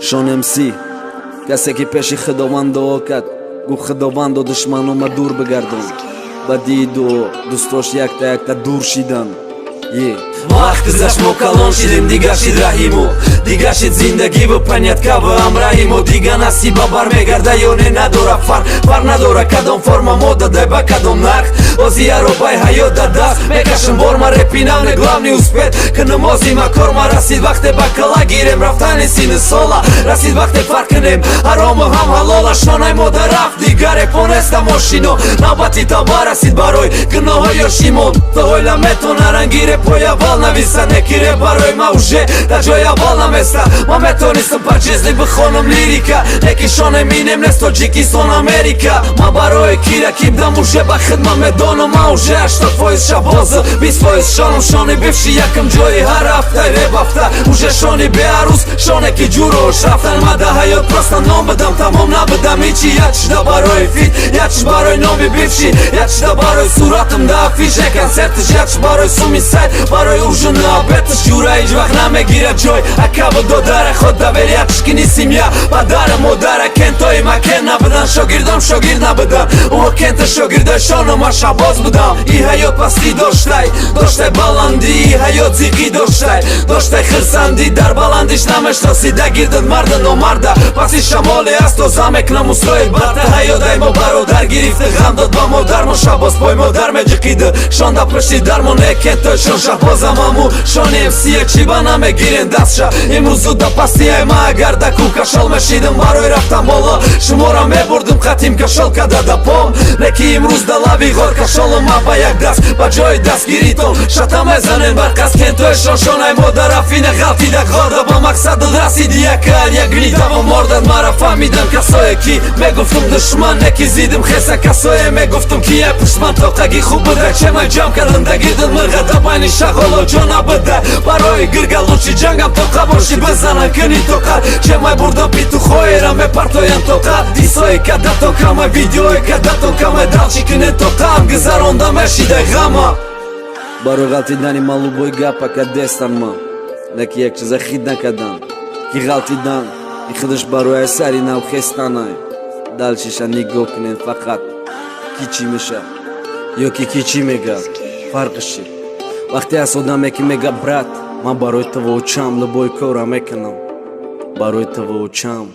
Шон МС касе ки пеши худованд дуо кард гуфт худованду душманома дур бигардон ба диду дӯстош якта дур шидан. Вақт гузашт мо калон шидем, дига шид раҳимо, дига шид зиндагиву панятка ва амраҳимо. Дига насиба бармегарда ё не надора фарқ надора кадом форма мо дадай ба кадом нарх. Озияро бай ҳаёт да даст мекашем борма репинав не главный успех ки намозима корма. Расид вақте ба кала гирем рафтани сини сола, расид вақте фарқ кунем ҳарому ҳам ҳалола. Шонаи мо дарафт дига репонеста мошино, навбати таба расид барои гуноҳҳои шимон. Таҳоила метона ранги репоя вал нависа, неки реп барои ма уже да ҷои аввал наместа. Ма метонистам пачезли бихонам лирика, неки шоне минем нест Тоҷикистон Америка. Ма барои ки ракибдам уже ба хидмат медонам, ма уже 80% шабоза 20% шонам. Шони бивши якам ҷои ҳар ҳафта реп ҳафта уже шони беарус шоне ки ҷурош рафтан. Ма да ҳаёт просто ном бадам тамом набудам ҳичи. Ячда барои фит, ячш барои номи бивши, ячда барои суратам да афиша концертиш, ячш барои суми сайт, барои ужуна беташ ҷура ҳеҷ вақт намегирад ҷой. Акава додара худ давер якшкини семья падара модара кентои макен набудан, шогирдам шогирд набудан, умо кента шогирдои шону ма шабоз будам. И ҳаёт пастӣ доштай баландӣ, и ҳаёт зиқӣ доштай хирсандӣ. Дар баландиш намешнаси да гирдад марда номарда, паси шамоле аст тоза мекунам устрои барда. ҳаётай мо бародар гирифта ғам дод ба модар, мо шабоз пой модар меҷиқида шонда пашти дармо не кентои шон шабозам аму. Шони МС чӣ ба намегирен дастша имрӯз зуда пастиай ма агар да кӯ кашол мешидам барои рафтан боло шумора мебурдим хатим кашол када да пом. Леки имрӯз да лави ғор кашолам ма ба як даст ба ҷои дастгиритон шата мезанем барқас кентои шоншонай мо дар афина ғалтида ғорда ба мақсадат расиди якал як гнитаво мордад. Мара фаҳмидам касое ки мегуфтум душман неки зидим хеса касое мегуфтум ки як пушман тоқаги хуб буда чемай ҷам кардам да гирдад мирға да байни шағоло ҷона буда. Барои гиргалучи ҷангам тоқа боши бизанам кини тоқа чемай бурдам питухоера мепартоям тоқа дисои када токама видеои када токама далчи кини тоқаам гузаронда мешидай ғама. Барои ғалтидани малубои гапа кадестан ма леки як чиза хид накардан ки ғалтидан и худаш барои сари нав хестанай далчиша нигоҳ кунем фақат ки чӣ меша ё ки чӣ мега фарқиш чи. Вақте аз одаме ки мега брат ман барои ту воочам лубои кора мекунам, барои ту воочам.